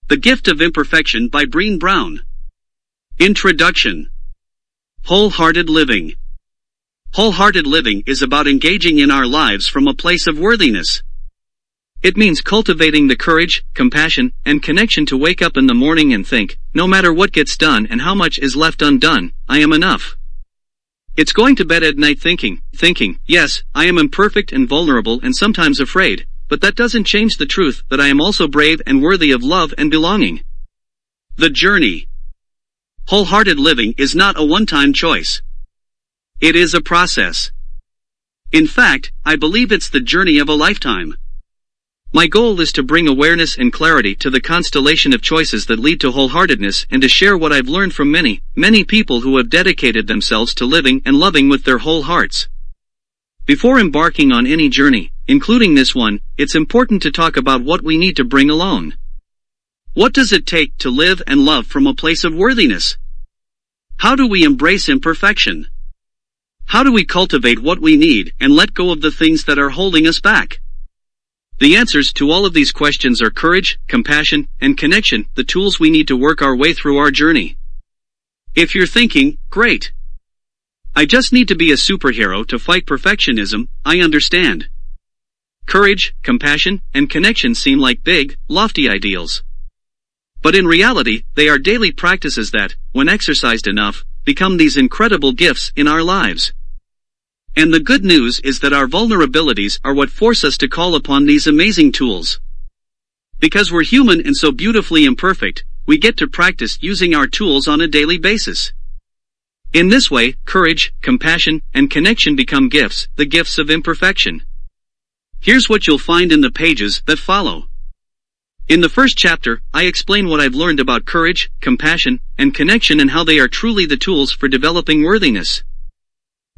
The Gift of Imperfection by Brene Brown. Introduction. Wholehearted living. Wholehearted living is about engaging in our lives from a place of worthiness. It means cultivating the courage, compassion, and connection to wake up in the morning and think, no matter what gets done and how much is left undone, I am enough. It's going to bed at night thinking, yes, I am imperfect and vulnerable and sometimes afraid, but that doesn't change the truth that I am also brave and worthy of love and belonging. The journey. Wholehearted living is not a one-time choice. It is a process. In fact, I believe it's the journey of a lifetime. My goal is to bring awareness and clarity to the constellation of choices that lead to wholeheartedness and to share what I've learned from many, many people who have dedicated themselves to living and loving with their whole hearts. Before embarking on any journey, including this one, it's important to talk about what we need to bring along. What does it take to live and love from a place of worthiness? How do we embrace imperfection? How do we cultivate what we need and let go of the things that are holding us back? The answers to all of these questions are courage, compassion, and connection, the tools we need to work our way through our journey. If you're thinking, great, I just need to be a superhero to fight perfectionism, I understand. Courage, compassion, and connection seem like big, lofty ideals. But in reality, they are daily practices that, when exercised enough, become these incredible gifts in our lives. And the good news is that our vulnerabilities are what force us to call upon these amazing tools. Because we're human and so beautifully imperfect, we get to practice using our tools on a daily basis. In this way, courage, compassion, and connection become gifts, the gifts of imperfection. Here's what you'll find in the pages that follow. In the first chapter, I explain what I've learned about courage, compassion, and connection and how they are truly the tools for developing worthiness.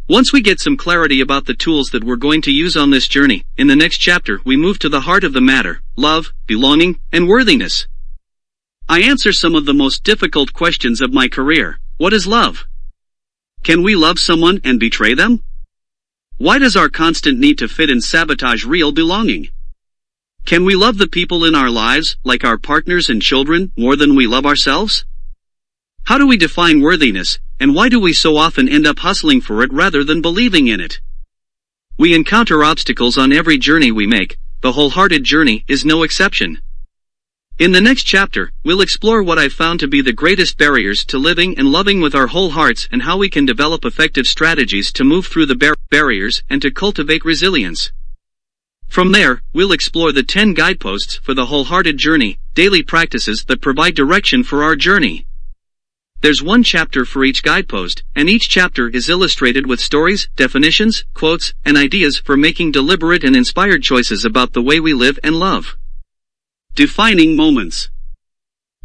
Once we get some clarity about the tools that we're going to use on this journey, in the next chapter we move to the heart of the matter, love, belonging, and worthiness. I answer some of the most difficult questions of my career. What is love? Can we love someone and betray them? Why does our constant need to fit in sabotage real belonging? Can we love the people in our lives, like our partners and children, more than we love ourselves? How do we define worthiness, and why do we so often end up hustling for it rather than believing in it? We encounter obstacles on every journey we make. The wholehearted journey is no exception. In the next chapter, we'll explore what I've found to be the greatest barriers to living and loving with our whole hearts and how we can develop effective strategies to move through the barriers and to cultivate resilience. From there, we'll explore the 10 guideposts for the wholehearted journey, daily practices that provide direction for our journey. There's one chapter for each guidepost, and each chapter is illustrated with stories, definitions, quotes, and ideas for making deliberate and inspired choices about the way we live and love. Defining moments.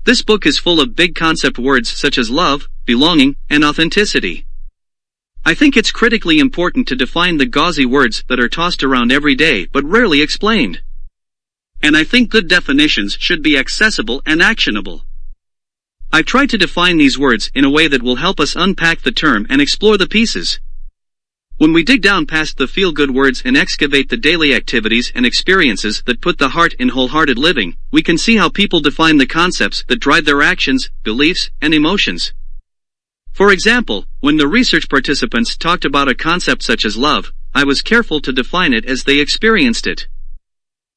This book is full of big concept words such as love, belonging, and authenticity. I think it's critically important to define the gauzy words that are tossed around every day but rarely explained. And I think good definitions should be accessible and actionable. I've tried to define these words in a way that will help us unpack the term and explore the pieces. When we dig down past the feel-good words and excavate the daily activities and experiences that put the heart in wholehearted living, we can see how people define the concepts that drive their actions, beliefs, and emotions. For example, when the research participants talked about a concept such as love, I was careful to define it as they experienced it.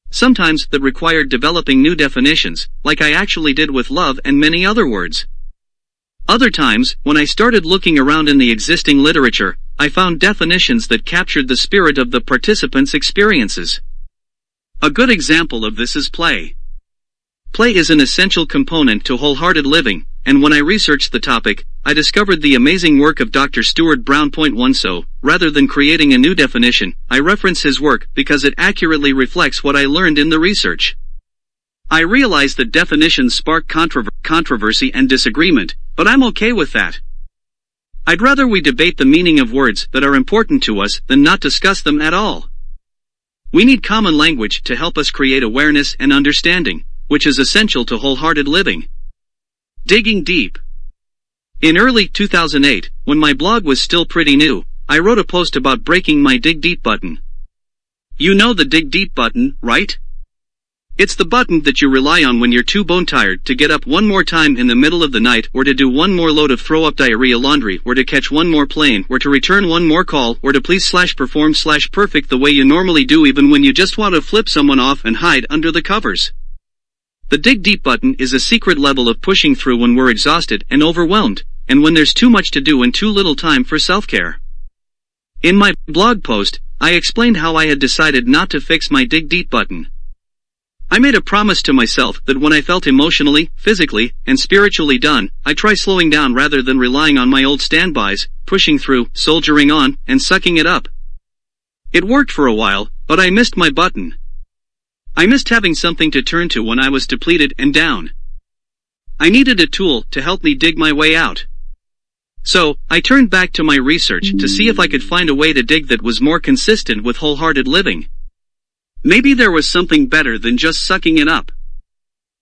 Sometimes that required developing new definitions, like I actually did with love and many other words. Other times, when I started looking around in the existing literature, I found definitions that captured the spirit of the participants' experiences. A good example of this is play. Play is an essential component to wholehearted living, and when I researched the topic, I discovered the amazing work of Dr. Stuart Brown. So, rather than creating a new definition, I reference his work because it accurately reflects what I learned in the research. I realize that definitions spark controversy and disagreement, but I'm okay with that. I'd rather we debate the meaning of words that are important to us than not discuss them at all. We need common language to help us create awareness and understanding, which is essential to wholehearted living. Digging deep. In early 2008, when my blog was still pretty new, I wrote a post about breaking my Dig Deep button. You know the Dig Deep button, right? It's the button that you rely on when you're too bone-tired to get up one more time in the middle of the night, or to do one more load of throw-up diarrhea laundry, or to catch one more plane, or to return one more call, or to please/perform/perfect the way you normally do, even when you just want to flip someone off and hide under the covers. The dig deep button is a secret level of pushing through when we're exhausted and overwhelmed, and when there's too much to do and too little time for self-care. In my blog post, I explained how I had decided not to fix my dig deep button. I made a promise to myself that when I felt emotionally, physically, and spiritually done, I'd try slowing down rather than relying on my old standbys, pushing through, soldiering on, and sucking it up. It worked for a while, but I missed my button. I missed having something to turn to when I was depleted and down. I needed a tool to help me dig my way out. So, I turned back to my research to see if I could find a way to dig that was more consistent with wholehearted living. Maybe there was something better than just sucking it up.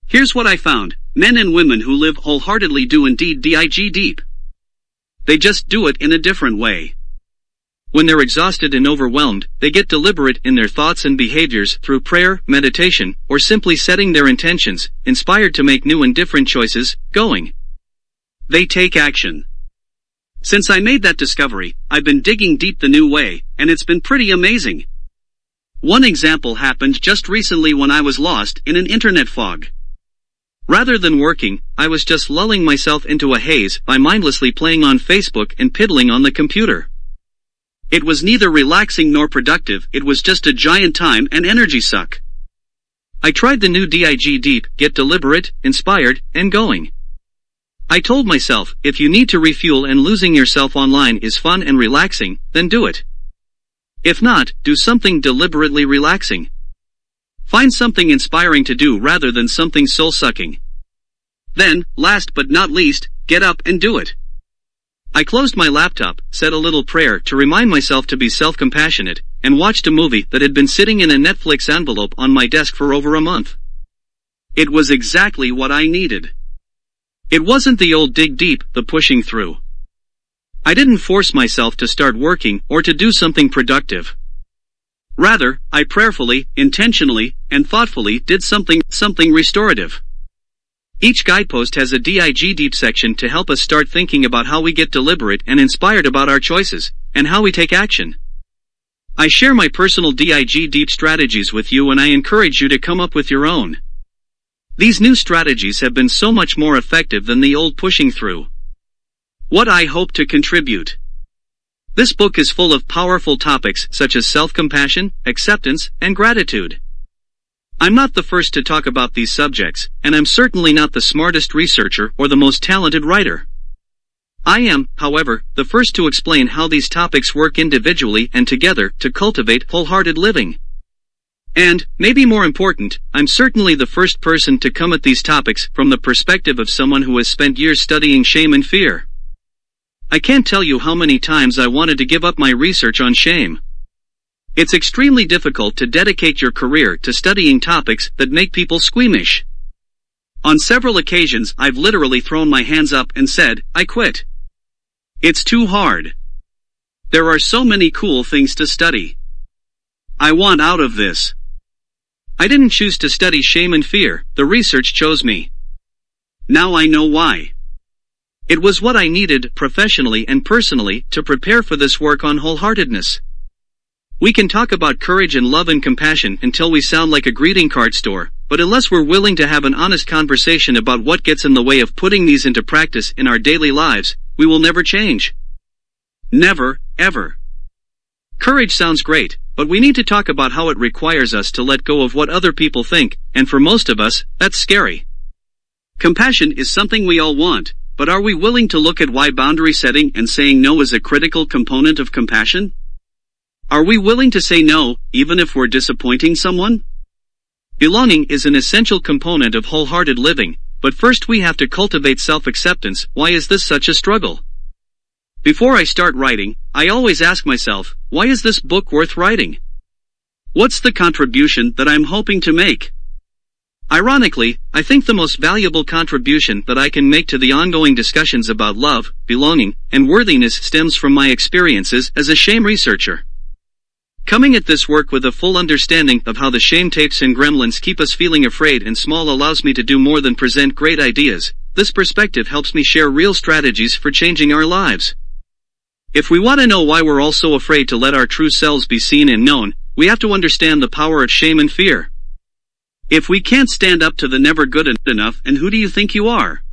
Here's what I found: men and women who live wholeheartedly do indeed dig deep. They just do it in a different way. When they're exhausted and overwhelmed, they get deliberate in their thoughts and behaviors through prayer, meditation, or simply setting their intentions, inspired to make new and different choices, going. They take action. Since I made that discovery, I've been digging deep the new way, and it's been pretty amazing. One example happened just recently when I was lost in an internet fog. Rather than working, I was just lulling myself into a haze by mindlessly playing on Facebook and piddling on the computer. It was neither relaxing nor productive, it was just a giant time and energy suck. I tried the new dig deep, get deliberate, inspired, and going. I told myself, if you need to refuel and losing yourself online is fun and relaxing, then do it. If not, do something deliberately relaxing. Find something inspiring to do rather than something soul-sucking. Then, last but not least, get up and do it. I closed my laptop, said a little prayer to remind myself to be self-compassionate, and watched a movie that had been sitting in a Netflix envelope on my desk for over a month. It was exactly what I needed. It wasn't the old dig deep, the pushing through. I didn't force myself to start working or to do something productive. Rather, I prayerfully, intentionally, and thoughtfully did something restorative. Each guidepost has a dig deep section to help us start thinking about how we get deliberate and inspired about our choices, and how we take action. I share my personal dig deep strategies with you, and I encourage you to come up with your own. These new strategies have been so much more effective than the old pushing through. What I hope to contribute. This book is full of powerful topics such as self-compassion, acceptance, and gratitude. I'm not the first to talk about these subjects, and I'm certainly not the smartest researcher or the most talented writer. I am, however, the first to explain how these topics work individually and together to cultivate wholehearted living. And, maybe more important, I'm certainly the first person to come at these topics from the perspective of someone who has spent years studying shame and fear. I can't tell you how many times I wanted to give up my research on shame. It's extremely difficult to dedicate your career to studying topics that make people squeamish. On several occasions I've literally thrown my hands up and said, I quit. It's too hard. There are so many cool things to study. I want out of this. I didn't choose to study shame and fear, the research chose me. Now I know why. It was what I needed, professionally and personally, to prepare for this work on wholeheartedness. We can talk about courage and love and compassion until we sound like a greeting card store, but unless we're willing to have an honest conversation about what gets in the way of putting these into practice in our daily lives, we will never change. Never, ever. Courage sounds great, but we need to talk about how it requires us to let go of what other people think, and for most of us, that's scary. Compassion is something we all want, but are we willing to look at why boundary setting and saying no is a critical component of compassion? Are we willing to say no, even if we're disappointing someone? Belonging is an essential component of wholehearted living, but first we have to cultivate self-acceptance. Why is this such a struggle? Before I start writing, I always ask myself, why is this book worth writing? What's the contribution that I'm hoping to make? Ironically, I think the most valuable contribution that I can make to the ongoing discussions about love, belonging, and worthiness stems from my experiences as a shame researcher. Coming at this work with a full understanding of how the shame tapes and gremlins keep us feeling afraid and small allows me to do more than present great ideas. This perspective helps me share real strategies for changing our lives. If we want to know why we're all so afraid to let our true selves be seen and known, we have to understand the power of shame and fear. If we can't stand up to the never good enough, and who do you think you are?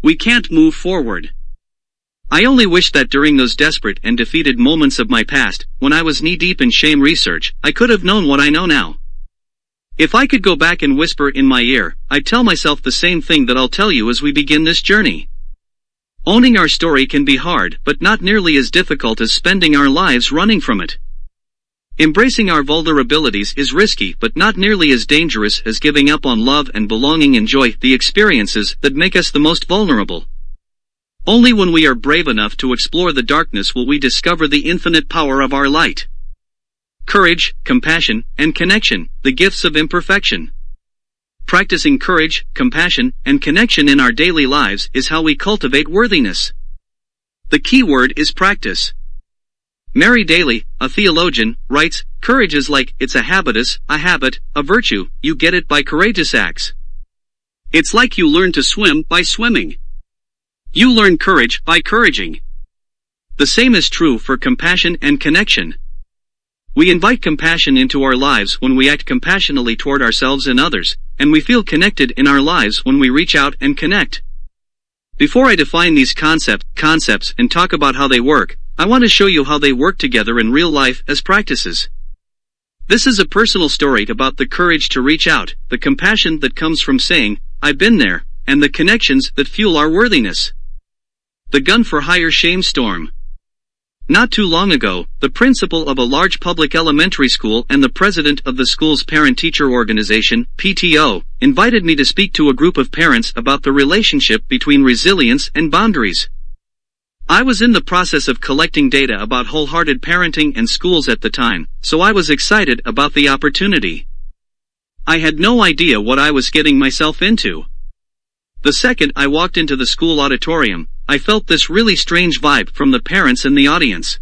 We can't move forward. I only wish that during those desperate and defeated moments of my past, when I was knee-deep in shame research, I could have known what I know now. If I could go back and whisper in my ear, I'd tell myself the same thing that I'll tell you as we begin this journey. Owning our story can be hard, but not nearly as difficult as spending our lives running from it. Embracing our vulnerabilities is risky, but not nearly as dangerous as giving up on love and belonging and joy, the experiences that make us the most vulnerable. Only when we are brave enough to explore the darkness will we discover the infinite power of our light. Courage, compassion, and connection, the gifts of imperfection. Practicing courage, compassion, and connection in our daily lives is how we cultivate worthiness. The key word is practice. Mary Daly, a theologian, writes, "Courage is like, it's a habitus, a habit, a virtue, you get it by courageous acts. It's like you learn to swim by swimming. You learn courage by couraging." The same is true for compassion and connection. We invite compassion into our lives when we act compassionately toward ourselves and others, and we feel connected in our lives when we reach out and connect. Before I define these concepts and talk about how they work, I want to show you how they work together in real life as practices. This is a personal story about the courage to reach out, the compassion that comes from saying, "I've been there," and the connections that fuel our worthiness. The gun for hire shame storm. Not too long ago, the principal of a large public elementary school and the president of the school's parent-teacher organization, PTO, invited me to speak to a group of parents about the relationship between resilience and boundaries. I was in the process of collecting data about wholehearted parenting and schools at the time, so I was excited about the opportunity. I had no idea what I was getting myself into. The second I walked into the school auditorium, I felt this really strange vibe from the parents in the audience.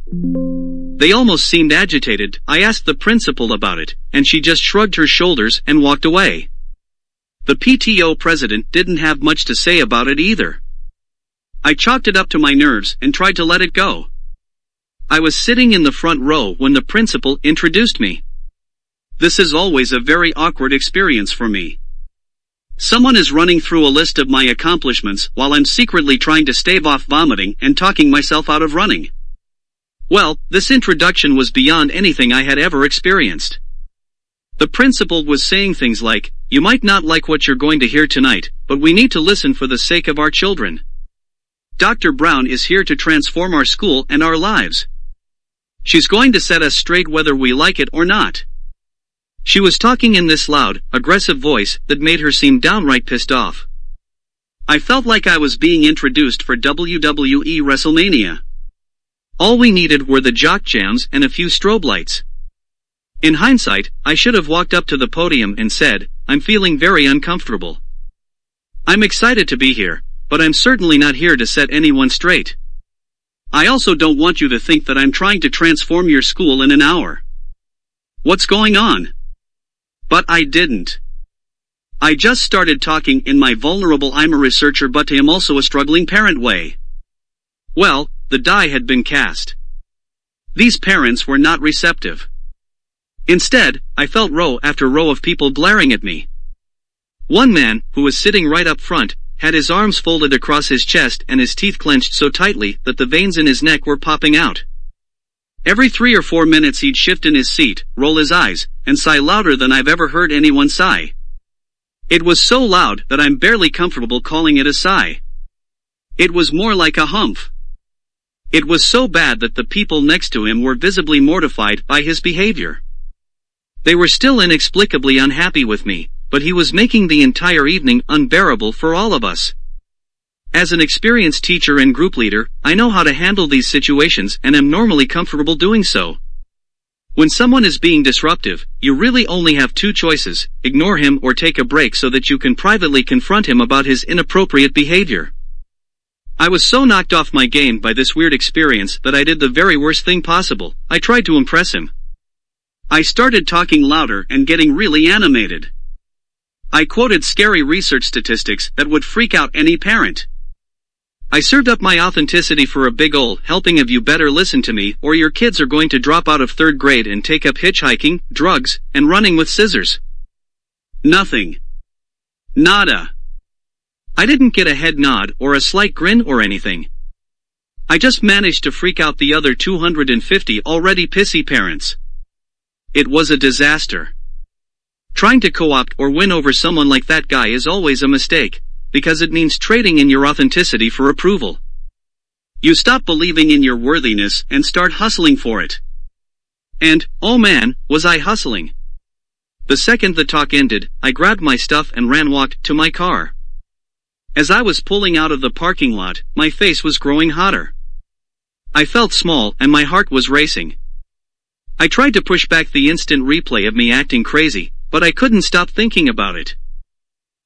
They almost seemed agitated. I asked the principal about it, and she just shrugged her shoulders and walked away. The PTO president didn't have much to say about it either. I chalked it up to my nerves and tried to let it go. I was sitting in the front row when the principal introduced me. This is always a very awkward experience for me. Someone is running through a list of my accomplishments while I'm secretly trying to stave off vomiting and talking myself out of running. Well, this introduction was beyond anything I had ever experienced. The principal was saying things like, "You might not like what you're going to hear tonight, but we need to listen for the sake of our children. Dr. Brown is here to transform our school and our lives. She's going to set us straight whether we like it or not." She was talking in this loud, aggressive voice that made her seem downright pissed off. I felt like I was being introduced for WWE WrestleMania. All we needed were the jock jams and a few strobe lights. In hindsight, I should have walked up to the podium and said, "I'm feeling very uncomfortable. I'm excited to be here, but I'm certainly not here to set anyone straight. I also don't want you to think that I'm trying to transform your school in an hour. What's going on?" But I didn't. I just started talking in my vulnerable "I'm a researcher but I'm also a struggling parent" way. Well, the die had been cast. These parents were not receptive. Instead, I felt row after row of people glaring at me. One man, who was sitting right up front, had his arms folded across his chest and his teeth clenched so tightly that the veins in his neck were popping out. Every 3 or 4 minutes he'd shift in his seat, roll his eyes, and sigh louder than I've ever heard anyone sigh. It was so loud that I'm barely comfortable calling it a sigh. It was more like a humph. It was so bad that the people next to him were visibly mortified by his behavior. They were still inexplicably unhappy with me, but he was making the entire evening unbearable for all of us. As an experienced teacher and group leader, I know how to handle these situations and am normally comfortable doing so. When someone is being disruptive, you really only have 2 choices: ignore him or take a break so that you can privately confront him about his inappropriate behavior. I was so knocked off my game by this weird experience that I did the very worst thing possible. I tried to impress him. I started talking louder and getting really animated. I quoted scary research statistics that would freak out any parent. I served up my authenticity for a big ol' helping of you better listen to me or your kids are going to drop out of 3rd grade and take up hitchhiking, drugs, and running with scissors. Nothing. Nada. I didn't get a head nod or a slight grin or anything. I just managed to freak out the other 250 already pissy parents. It was a disaster. Trying to co-opt or win over someone like that guy is always a mistake, because it means trading in your authenticity for approval. You stop believing in your worthiness and start hustling for it. And, oh man, was I hustling. The second the talk ended, I grabbed my stuff and walked to my car. As I was pulling out of the parking lot, my face was growing hotter. I felt small and my heart was racing. I tried to push back the instant replay of me acting crazy, but I couldn't stop thinking about it.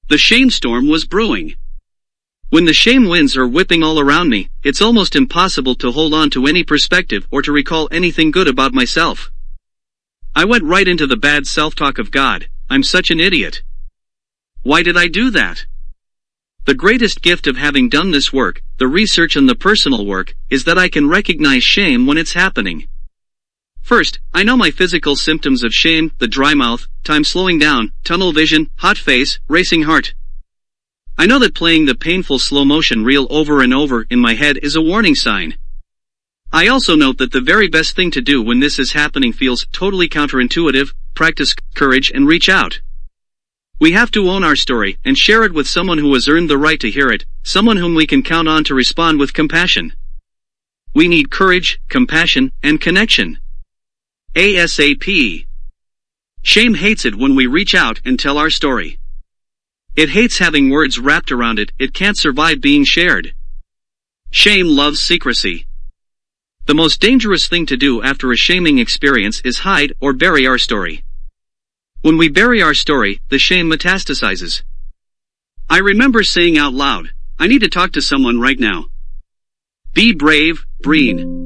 The shame storm was brewing. When the shame winds are whipping all around me, it's almost impossible to hold on to any perspective or to recall anything good about myself. I went right into the bad self-talk of God, I'm such an idiot. Why did I do that? The greatest gift of having done this work, the research and the personal work, is that I can recognize shame when it's happening. First, I know my physical symptoms of shame, the dry mouth, time slowing down, tunnel vision, hot face, racing heart. I know that playing the painful slow motion reel over and over in my head is a warning sign. I also note that the very best thing to do when this is happening feels totally counterintuitive, practice courage and reach out. We have to own our story and share it with someone who has earned the right to hear it, someone whom we can count on to respond with compassion. We need courage, compassion, and connection. ASAP. Shame hates it when we reach out and tell our story. It hates having words wrapped around it, it can't survive being shared. Shame loves secrecy. The most dangerous thing to do after a shaming experience is hide or bury our story. When we bury our story, the shame metastasizes. I remember saying out loud, I need to talk to someone right now. Be brave, Brene.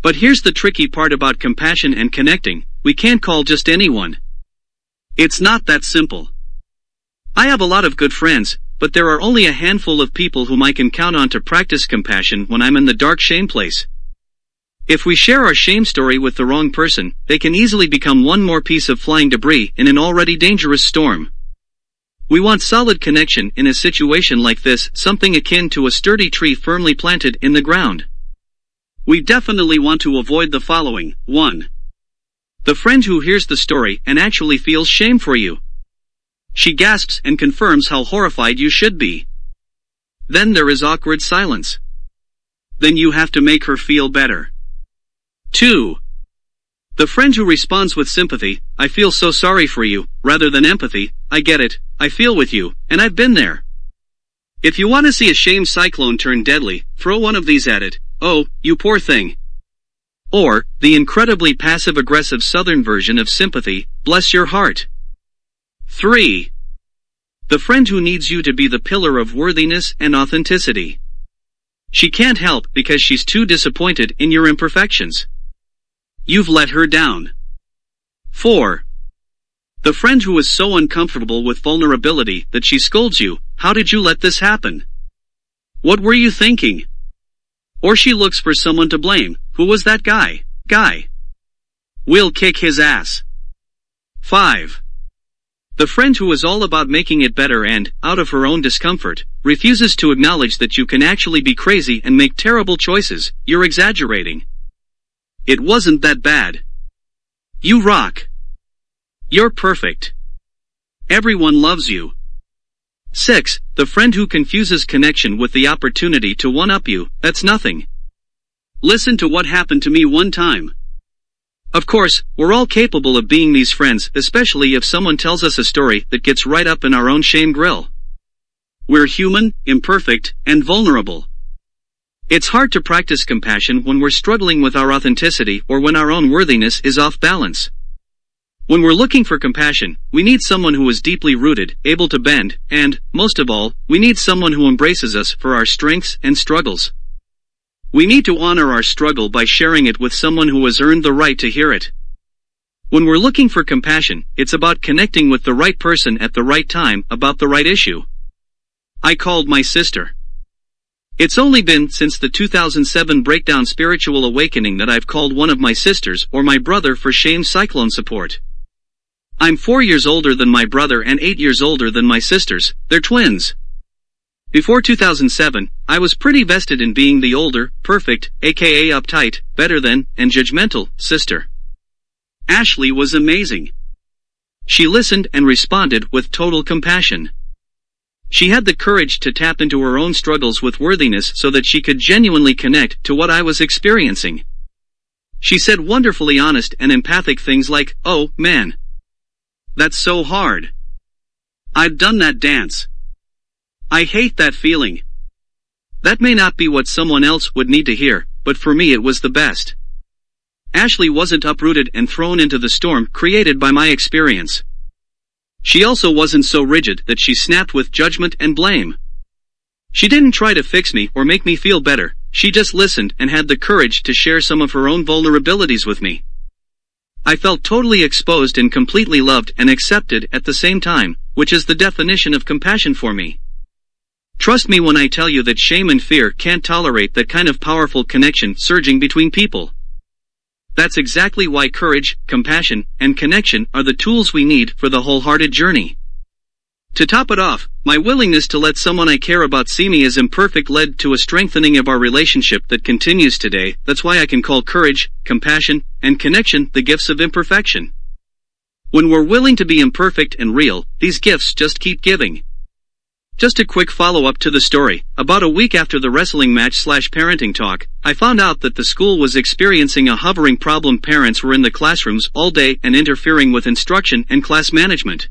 But here's the tricky part about compassion and connecting, we can't call just anyone. It's not that simple. I have a lot of good friends, but there are only a handful of people whom I can count on to practice compassion when I'm in the dark shame place. If we share our shame story with the wrong person, they can easily become one more piece of flying debris in an already dangerous storm. We want solid connection in a situation like this, something akin to a sturdy tree firmly planted in the ground. We definitely want to avoid the following. 1. The friend who hears the story and actually feels shame for you. She gasps and confirms how horrified you should be. Then there is awkward silence. Then you have to make her feel better. 2. The friend who responds with sympathy, I feel so sorry for you, rather than empathy, I get it, I feel with you, and I've been there. If you want to see a shame cyclone turn deadly, throw one of these at it. Oh, you poor thing. Or, the incredibly passive-aggressive southern version of sympathy, bless your heart. 3. The friend who needs you to be the pillar of worthiness and authenticity. She can't help because she's too disappointed in your imperfections. You've let her down. 4. The friend who is so uncomfortable with vulnerability that she scolds you, how did you let this happen? What were you thinking? Or she looks for someone to blame, who was that guy? We'll kick his ass. 5. The friend who is all about making it better and, out of her own discomfort, refuses to acknowledge that you can actually be crazy and make terrible choices, you're exaggerating. It wasn't that bad. You rock. You're perfect. Everyone loves you. 6. The friend who confuses connection with the opportunity to one-up you, that's nothing. Listen to what happened to me one time. Of course, we're all capable of being these friends, especially if someone tells us a story that gets right up in our own shame grill. We're human, imperfect, and vulnerable. It's hard to practice compassion when we're struggling with our authenticity or when our own worthiness is off balance. When we're looking for compassion, we need someone who is deeply rooted, able to bend, and, most of all, we need someone who embraces us for our strengths and struggles. We need to honor our struggle by sharing it with someone who has earned the right to hear it. When we're looking for compassion, it's about connecting with the right person at the right time about the right issue. I called my sister. It's only been since the 2007 breakdown spiritual awakening that I've called one of my sisters or my brother for shame cyclone support. I'm 4 years older than my brother and 8 years older than my sisters, they're twins. Before 2007, I was pretty vested in being the older, perfect, aka uptight, better than, and judgmental, sister. Ashley was amazing. She listened and responded with total compassion. She had the courage to tap into her own struggles with worthiness so that she could genuinely connect to what I was experiencing. She said wonderfully honest and empathic things like, "Oh, man. That's so hard. I've done that dance. I hate that feeling." That may not be what someone else would need to hear, but for me it was the best. Ashley wasn't uprooted and thrown into the storm created by my experience. She also wasn't so rigid that she snapped with judgment and blame. She didn't try to fix me or make me feel better, she just listened and had the courage to share some of her own vulnerabilities with me. I felt totally exposed and completely loved and accepted at the same time, which is the definition of compassion for me. Trust me when I tell you that shame and fear can't tolerate that kind of powerful connection surging between people. That's exactly why courage, compassion, and connection are the tools we need for the wholehearted journey. To top it off, my willingness to let someone I care about see me as imperfect led to a strengthening of our relationship that continues today. That's why I can call courage, compassion, and connection the gifts of imperfection. When we're willing to be imperfect and real, these gifts just keep giving. Just a quick follow-up to the story. About a week after the wrestling match/parenting talk, I found out that the school was experiencing a hovering problem. Parents were in the classrooms all day and interfering with instruction and class management.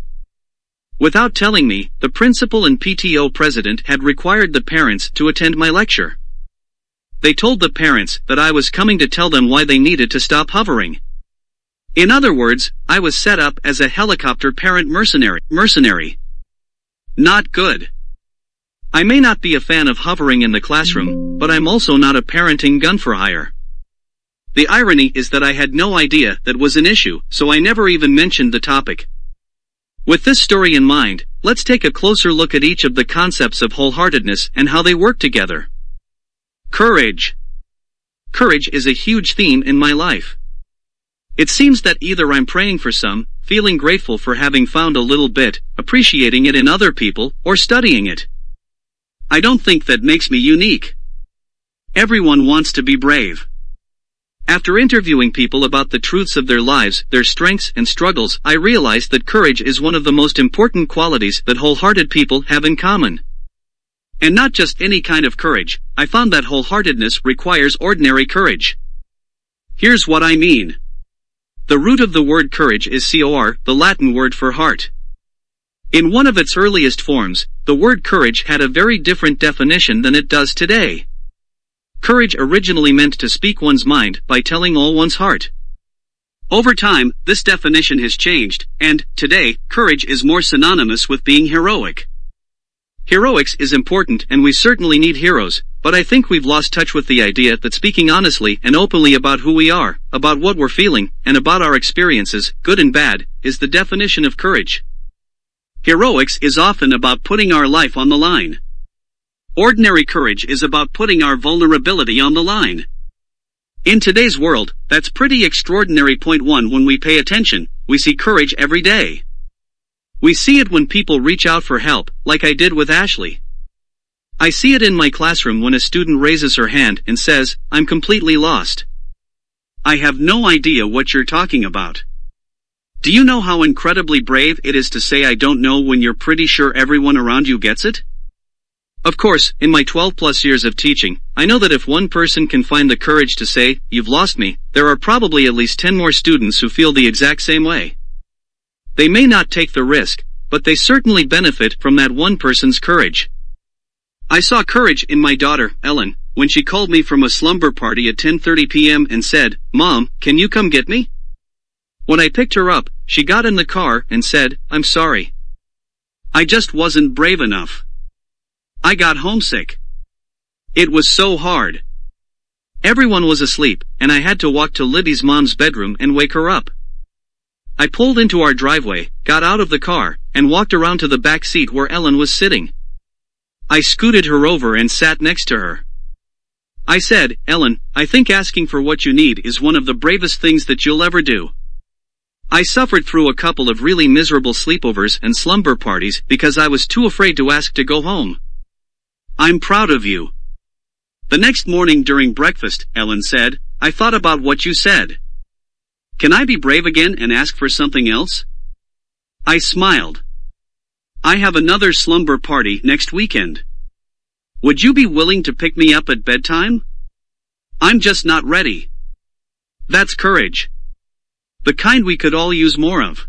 Without telling me, the principal and PTO president had required the parents to attend my lecture. They told the parents that I was coming to tell them why they needed to stop hovering. In other words, I was set up as a helicopter parent mercenary. Not good. I may not be a fan of hovering in the classroom, but I'm also not a parenting gun for hire. The irony is that I had no idea that was an issue, so I never even mentioned the topic. With this story in mind, let's take a closer look at each of the concepts of wholeheartedness and how they work together. Courage. Courage is a huge theme in my life. It seems that either I'm praying for some, feeling grateful for having found a little bit, appreciating it in other people, or studying it. I don't think that makes me unique. Everyone wants to be brave. After interviewing people about the truths of their lives, their strengths and struggles, I realized that courage is one of the most important qualities that wholehearted people have in common. And not just any kind of courage. I found that wholeheartedness requires ordinary courage. Here's what I mean. The root of the word courage is cor, the Latin word for heart. In one of its earliest forms, the word courage had a very different definition than it does today. Courage originally meant to speak one's mind by telling all one's heart. Over time, this definition has changed, and, today, courage is more synonymous with being heroic. Heroics is important and we certainly need heroes, but I think we've lost touch with the idea that speaking honestly and openly about who we are, about what we're feeling, and about our experiences, good and bad, is the definition of courage. Heroics is often about putting our life on the line. Ordinary courage is about putting our vulnerability on the line. In today's world, that's pretty extraordinary. Point 1. When we pay attention, we see courage every day. We see it when people reach out for help, like I did with Ashley. I see it in my classroom when a student raises her hand and says, "I'm completely lost. I have no idea what you're talking about." Do you know how incredibly brave it is to say "I don't know" when you're pretty sure everyone around you gets it? Of course, in my 12+ years of teaching, I know that if one person can find the courage to say, "You've lost me," there are probably at least 10 more students who feel the exact same way. They may not take the risk, but they certainly benefit from that one person's courage. I saw courage in my daughter, Ellen, when she called me from a slumber party at 10:30 p.m. and said, "Mom, can you come get me?" When I picked her up, she got in the car and said, "I'm sorry. I just wasn't brave enough. I got homesick. It was so hard." Everyone was asleep, and I had to walk to Libby's mom's bedroom and wake her up. I pulled into our driveway, got out of the car, and walked around to the back seat where Ellen was sitting. I scooted her over and sat next to her. I said, "Ellen, I think asking for what you need is one of the bravest things that you'll ever do. I suffered through a couple of really miserable sleepovers and slumber parties because I was too afraid to ask to go home. I'm proud of you." The next morning during breakfast, Ellen said, "I thought about what you said. Can I be brave again and ask for something else?" I smiled. "I have another slumber party next weekend. Would you be willing to pick me up at bedtime? I'm just not ready." That's courage. The kind we could all use more of.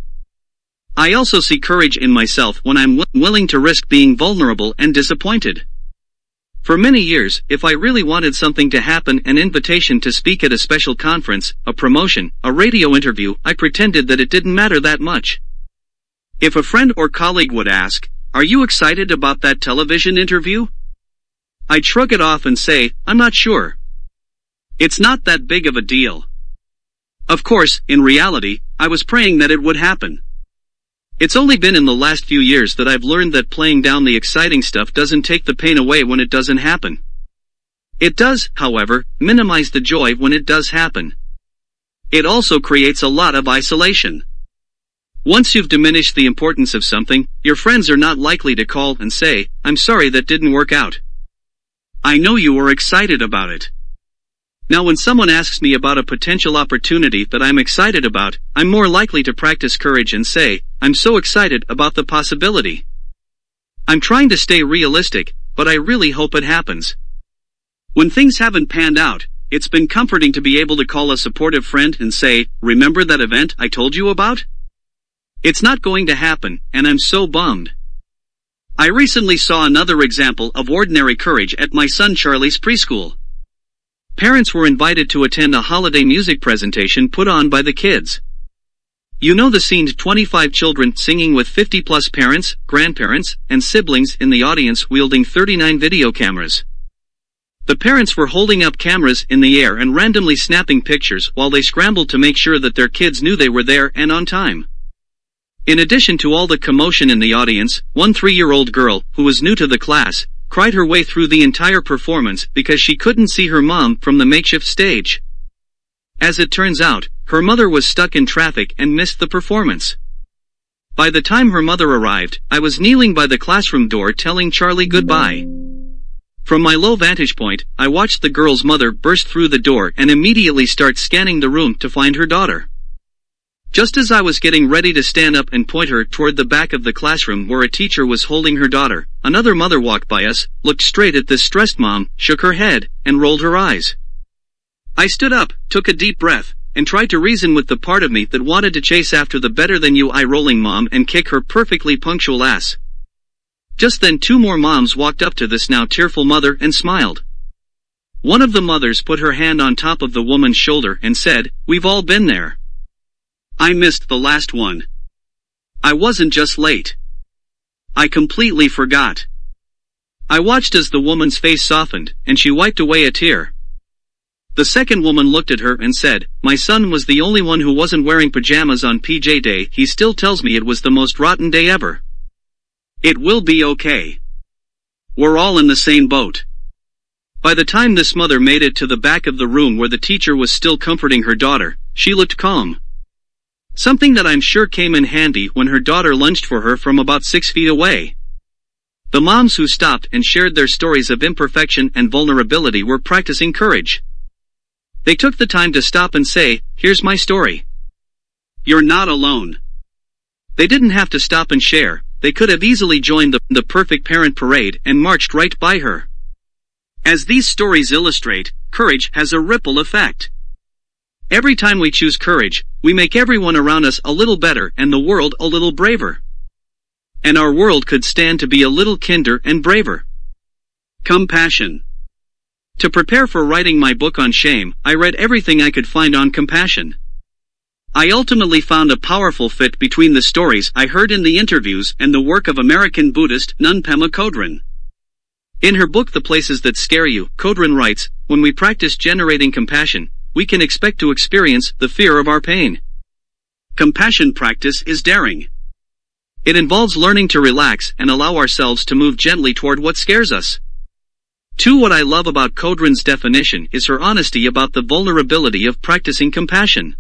I also see courage in myself when I'm willing to risk being vulnerable and disappointed. For many years, if I really wanted something to happen, an invitation to speak at a special conference, a promotion, a radio interview, I pretended that it didn't matter that much. If a friend or colleague would ask, "Are you excited about that television interview?" I'd shrug it off and say, "I'm not sure. It's not that big of a deal." Of course, in reality, I was praying that it would happen. It's only been in the last few years that I've learned that playing down the exciting stuff doesn't take the pain away when it doesn't happen. It does, however, minimize the joy when it does happen. It also creates a lot of isolation. Once you've diminished the importance of something, your friends are not likely to call and say, "I'm sorry that didn't work out. I know you were excited about it." Now when someone asks me about a potential opportunity that I'm excited about, I'm more likely to practice courage and say, "I'm so excited about the possibility. I'm trying to stay realistic, but I really hope it happens." When things haven't panned out, it's been comforting to be able to call a supportive friend and say, "Remember that event I told you about? It's not going to happen, and I'm so bummed." I recently saw another example of ordinary courage at my son Charlie's preschool. Parents were invited to attend a holiday music presentation put on by the kids. You know the scene, 25 children singing with 50-plus parents, grandparents, and siblings in the audience wielding 39 video cameras. The parents were holding up cameras in the air and randomly snapping pictures while they scrambled to make sure that their kids knew they were there and on time. In addition to all the commotion in the audience, one 3-year-old girl, who was new to the class, cried her way through the entire performance because she couldn't see her mom from the makeshift stage. As it turns out, her mother was stuck in traffic and missed the performance. By the time her mother arrived, I was kneeling by the classroom door telling Charlie goodbye. From my low vantage point, I watched the girl's mother burst through the door and immediately start scanning the room to find her daughter. Just as I was getting ready to stand up and point her toward the back of the classroom where a teacher was holding her daughter, another mother walked by us, looked straight at this stressed mom, shook her head, and rolled her eyes. I stood up, took a deep breath, and tried to reason with the part of me that wanted to chase after the better-than-you eye-rolling mom and kick her perfectly punctual ass. Just then 2 more moms walked up to this now tearful mother and smiled. One of the mothers put her hand on top of the woman's shoulder and said, "We've all been there. I missed the last one. I wasn't just late. I completely forgot." I watched as the woman's face softened, and she wiped away a tear. The second woman looked at her and said, "My son was the only one who wasn't wearing pajamas on PJ Day. He still tells me it was the most rotten day ever. It will be okay. We're all in the same boat." By the time this mother made it to the back of the room where the teacher was still comforting her daughter, she looked calm. Something that I'm sure came in handy when her daughter lunged for her from about 6 feet away. The moms who stopped and shared their stories of imperfection and vulnerability were practicing courage. They took the time to stop and say, "Here's my story. You're not alone." They didn't have to stop and share. They could have easily joined the perfect parent parade and marched right by her. As these stories illustrate, courage has a ripple effect. Every time we choose courage, we make everyone around us a little better and the world a little braver. And our world could stand to be a little kinder and braver. Compassion. To prepare for writing my book on shame, I read everything I could find on compassion. I ultimately found a powerful fit between the stories I heard in the interviews and the work of American Buddhist nun Pema Chodron. In her book The Places That Scare You, Chodron writes, "When we practice generating compassion, we can expect to experience the fear of our pain. Compassion practice is daring. It involves learning to relax and allow ourselves to move gently toward what scares us. 2. What I love about Kodrin's definition is her honesty about the vulnerability of practicing compassion.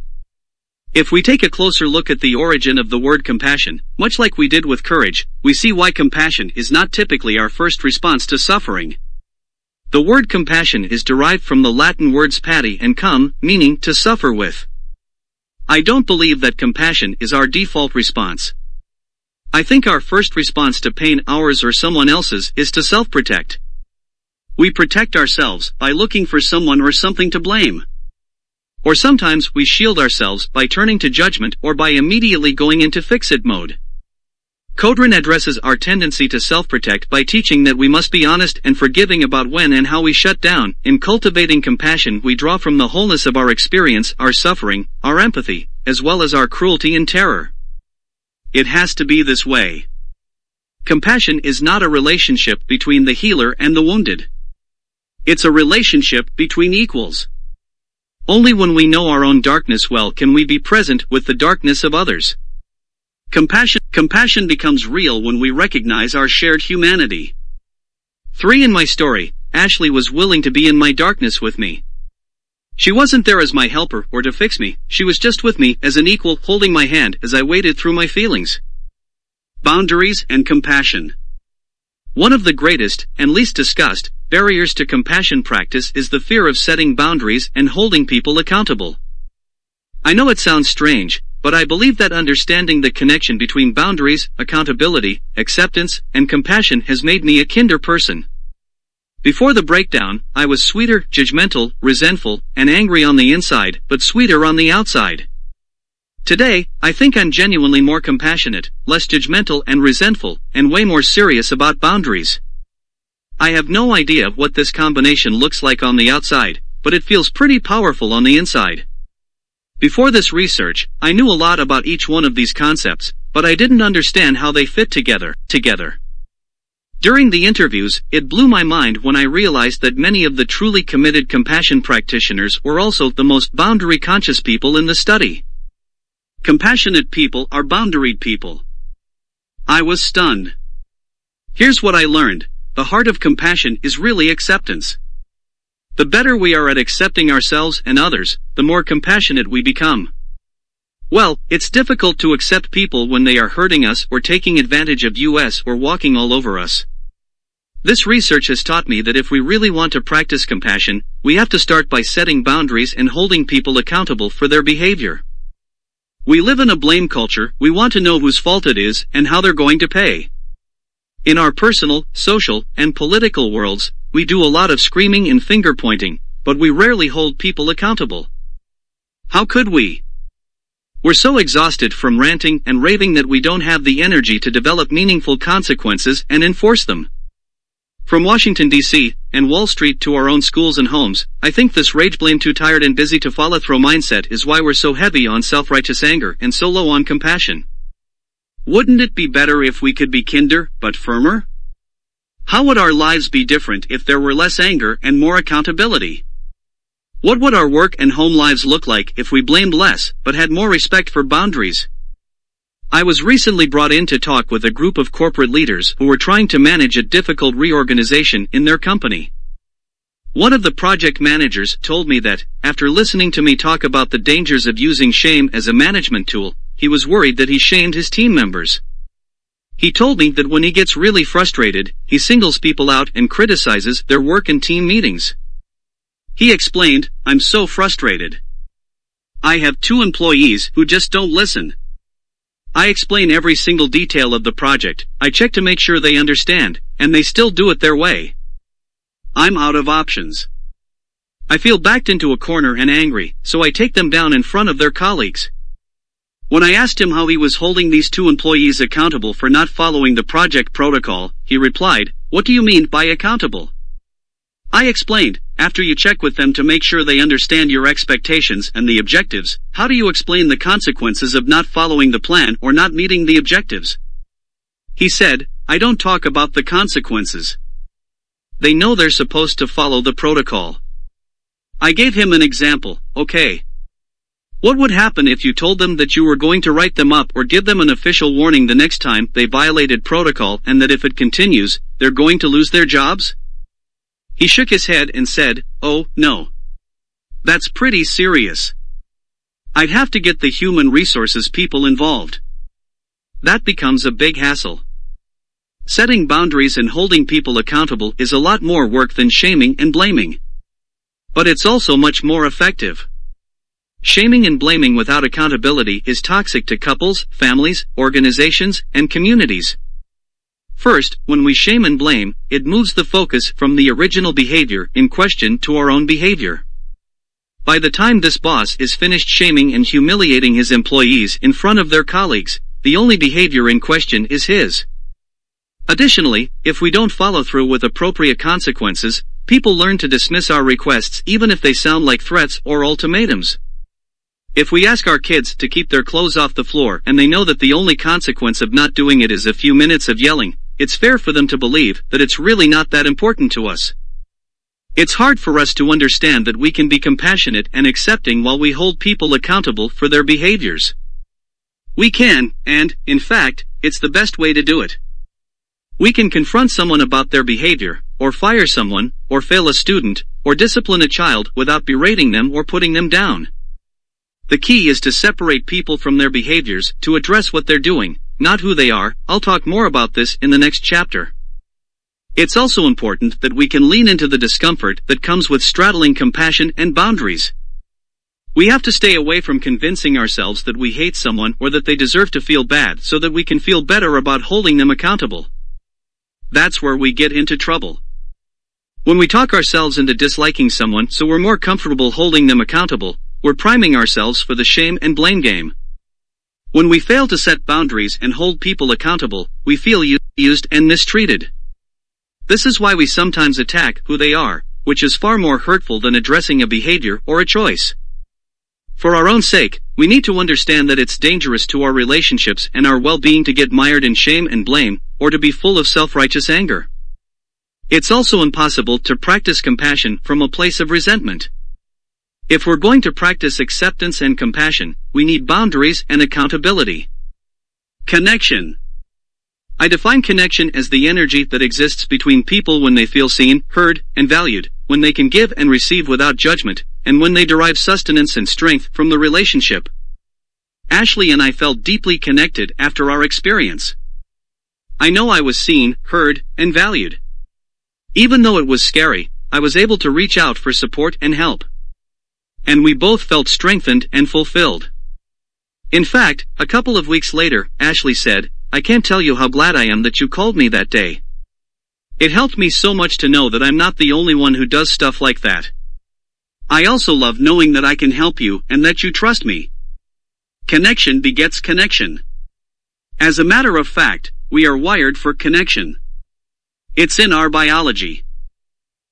If we take a closer look at the origin of the word compassion, much like we did with courage, we see why compassion is not typically our first response to suffering. The word compassion is derived from the Latin words pati and cum, meaning to suffer with. I don't believe that compassion is our default response. I think our first response to pain, ours or someone else's, is to self-protect. We protect ourselves by looking for someone or something to blame. Or sometimes we shield ourselves by turning to judgment or by immediately going into fix-it mode. Kodrin addresses our tendency to self-protect by teaching that we must be honest and forgiving about when and how we shut down. In cultivating compassion, we draw from the wholeness of our experience, our suffering, our empathy, as well as our cruelty and terror. It has to be this way. Compassion is not a relationship between the healer and the wounded. It's a relationship between equals. Only when we know our own darkness well can we be present with the darkness of others. Compassion becomes real when we recognize our shared humanity. 3. In my story, Ashley was willing to be in my darkness with me. She wasn't there as my helper or to fix me, she was just with me as an equal, holding my hand as I waded through my feelings. Boundaries and compassion. One of the greatest, and least discussed, barriers to compassion practice is the fear of setting boundaries and holding people accountable. I know it sounds strange, but I believe that understanding the connection between boundaries, accountability, acceptance, and compassion has made me a kinder person. Before the breakdown, I was sweeter, judgmental, resentful, and angry on the inside, but sweeter on the outside. Today, I think I'm genuinely more compassionate, less judgmental and resentful, and way more serious about boundaries. I have no idea what this combination looks like on the outside, but it feels pretty powerful on the inside. Before this research, I knew a lot about each one of these concepts, but I didn't understand how they fit together. During the interviews, it blew my mind when I realized that many of the truly committed compassion practitioners were also the most boundary-conscious people in the study. Compassionate people are boundaried people. I was stunned. Here's what I learned. The heart of compassion is really acceptance. The better we are at accepting ourselves and others, the more compassionate we become. Well, it's difficult to accept people when they are hurting us or taking advantage of us or walking all over us. This research has taught me that if we really want to practice compassion, we have to start by setting boundaries and holding people accountable for their behavior. We live in a blame culture. We want to know whose fault it is and how they're going to pay. In our personal, social, and political worlds, we do a lot of screaming and finger-pointing, but we rarely hold people accountable. How could we? We're so exhausted from ranting and raving that we don't have the energy to develop meaningful consequences and enforce them. From Washington, D.C., and Wall Street to our own schools and homes, I think this rage blame too tired and busy to follow through mindset is why we're so heavy on self-righteous anger and so low on compassion. Wouldn't it be better if we could be kinder, but firmer? How would our lives be different if there were less anger and more accountability? What would our work and home lives look like if we blamed less, but had more respect for boundaries? I was recently brought in to talk with a group of corporate leaders who were trying to manage a difficult reorganization in their company. One of the project managers told me that, after listening to me talk about the dangers of using shame as a management tool, he was worried that he shamed his team members. He told me that when he gets really frustrated, he singles people out and criticizes their work and team meetings. He explained, "I'm so frustrated. I have 2 employees who just don't listen. I explain every single detail of the project, I check to make sure they understand, and they still do it their way. I'm out of options. I feel backed into a corner and angry, so I take them down in front of their colleagues." When I asked him how he was holding these 2 employees accountable for not following the project protocol, he replied, "What do you mean by accountable?" I explained, "After you check with them to make sure they understand your expectations and the objectives, how do you explain the consequences of not following the plan or not meeting the objectives?" He said, "I don't talk about the consequences. They know they're supposed to follow the protocol." I gave him an example. "Okay. What would happen if you told them that you were going to write them up or give them an official warning the next time they violated protocol and that if it continues, they're going to lose their jobs? He shook his head and said, "Oh, no. That's pretty serious. I'd have to get the human resources people involved. That becomes a big hassle. Setting boundaries and holding people accountable is a lot more work than shaming and blaming. But it's also much more effective. Shaming and blaming without accountability is toxic to couples, families, organizations, and communities. First, when we shame and blame, it moves the focus from the original behavior in question to our own behavior. By the time this boss is finished shaming and humiliating his employees in front of their colleagues, the only behavior in question is his. Additionally, if we don't follow through with appropriate consequences, people learn to dismiss our requests even if they sound like threats or ultimatums. If we ask our kids to keep their clothes off the floor and they know that the only consequence of not doing it is a few minutes of yelling, it's fair for them to believe that it's really not that important to us. It's hard for us to understand that we can be compassionate and accepting while we hold people accountable for their behaviors. We can, and, in fact, it's the best way to do it. We can confront someone about their behavior, or fire someone, or fail a student, or discipline a child without berating them or putting them down. The key is to separate people from their behaviors, to address what they're doing, not who they are. I'll talk more about this in the next chapter. It's also important that we can lean into the discomfort that comes with straddling compassion and boundaries. We have to stay away from convincing ourselves that we hate someone or that they deserve to feel bad so that we can feel better about holding them accountable. That's where we get into trouble. When we talk ourselves into disliking someone so we're more comfortable holding them accountable, we're priming ourselves for the shame and blame game. When we fail to set boundaries and hold people accountable, we feel used and mistreated. This is why we sometimes attack who they are, which is far more hurtful than addressing a behavior or a choice. For our own sake, we need to understand that it's dangerous to our relationships and our well-being to get mired in shame and blame, or to be full of self-righteous anger. It's also impossible to practice compassion from a place of resentment. If we're going to practice acceptance and compassion, we need boundaries and accountability. Connection. I define connection as the energy that exists between people when they feel seen, heard, and valued, when they can give and receive without judgment, and when they derive sustenance and strength from the relationship. Ashley and I felt deeply connected after our experience. I know I was seen, heard, and valued. Even though it was scary, I was able to reach out for support and help. And we both felt strengthened and fulfilled. In fact, a couple of weeks later, Ashley said, "I can't tell you how glad I am that you called me that day. It helped me so much to know that I'm not the only one who does stuff like that. I also love knowing that I can help you and that you trust me." Connection begets connection. As a matter of fact, we are wired for connection. It's in our biology.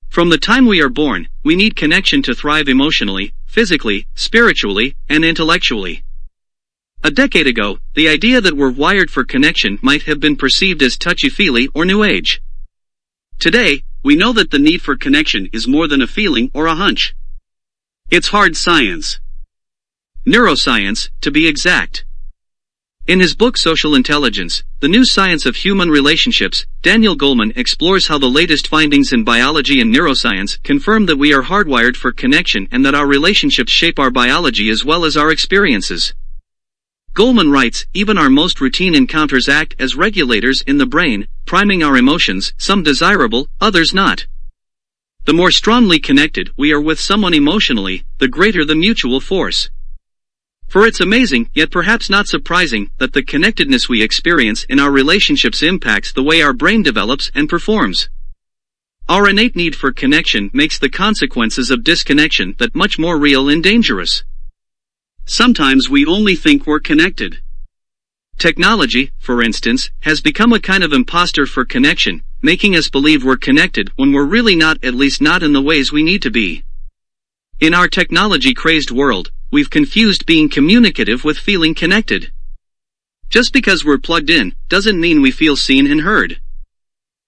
From the time we are born, we need connection to thrive emotionally, physically, spiritually, and intellectually. A decade ago, the idea that we're wired for connection might have been perceived as touchy-feely or new age. Today, we know that the need for connection is more than a feeling or a hunch. It's hard science. Neuroscience, to be exact. In his book Social Intelligence, The New Science of Human Relationships, Daniel Goleman explores how the latest findings in biology and neuroscience confirm that we are hardwired for connection and that our relationships shape our biology as well as our experiences. Goleman writes, even our most routine encounters act as regulators in the brain, priming our emotions, some desirable, others not. The more strongly connected we are with someone emotionally, the greater the mutual force. For it's amazing, yet perhaps not surprising, that the connectedness we experience in our relationships impacts the way our brain develops and performs. Our innate need for connection makes the consequences of disconnection that much more real and dangerous. Sometimes we only think we're connected. Technology, for instance, has become a kind of imposter for connection, making us believe we're connected when we're really not, at least not in the ways we need to be. In our technology-crazed world, we've confused being communicative with feeling connected. Just because we're plugged in, doesn't mean we feel seen and heard.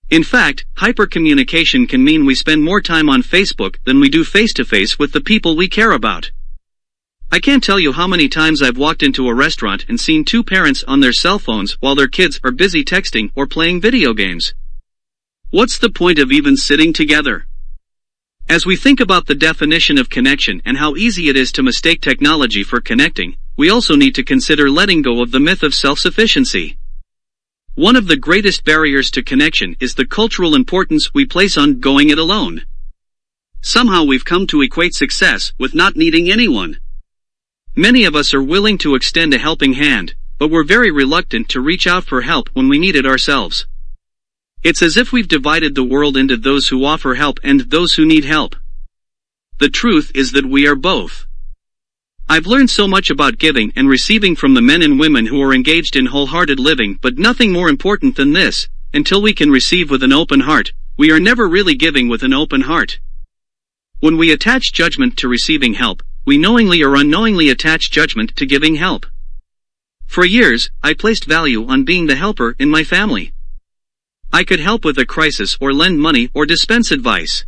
In fact, hypercommunication can mean we spend more time on Facebook than we do face-to-face with the people we care about. I can't tell you how many times I've walked into a restaurant and seen two parents on their cell phones while their kids are busy texting or playing video games. What's the point of even sitting together? As we think about the definition of connection and how easy it is to mistake technology for connecting, we also need to consider letting go of the myth of self-sufficiency. One of the greatest barriers to connection is the cultural importance we place on going it alone. Somehow we've come to equate success with not needing anyone. Many of us are willing to extend a helping hand, but we're very reluctant to reach out for help when we need it ourselves. It's as if we've divided the world into those who offer help and those who need help. The truth is that we are both. I've learned so much about giving and receiving from the men and women who are engaged in wholehearted living, but nothing more important than this: until we can receive with an open heart, we are never really giving with an open heart. When we attach judgment to receiving help, we knowingly or unknowingly attach judgment to giving help. For years, I placed value on being the helper in my family. I could help with a crisis or lend money or dispense advice.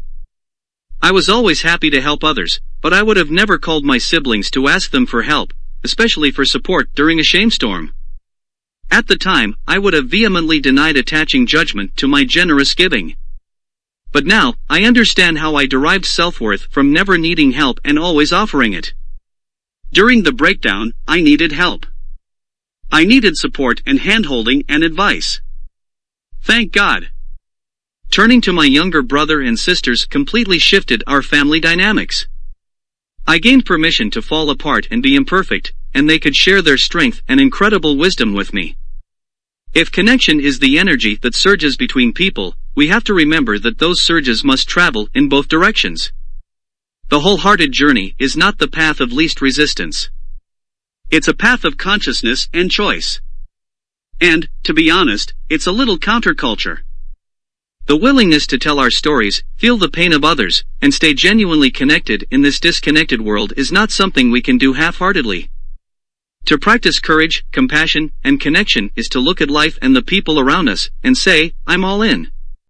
I was always happy to help others, but I would have never called my siblings to ask them for help, especially for support during a shamestorm. At the time, I would have vehemently denied attaching judgment to my generous giving. But now, I understand how I derived self-worth from never needing help and always offering it. During the breakdown, I needed help. I needed support and hand-holding and advice. Thank God. Turning to my younger brother and sisters completely shifted our family dynamics. I gained permission to fall apart and be imperfect, and they could share their strength and incredible wisdom with me. If connection is the energy that surges between people, we have to remember that those surges must travel in both directions. The wholehearted journey is not the path of least resistance. It's a path of consciousness and choice. And, to be honest, it's a little counterculture. The willingness to tell our stories, feel the pain of others, and stay genuinely connected in this disconnected world is not something we can do half-heartedly. To practice courage, compassion, and connection is to look at life and the people around us and say, I'm all in.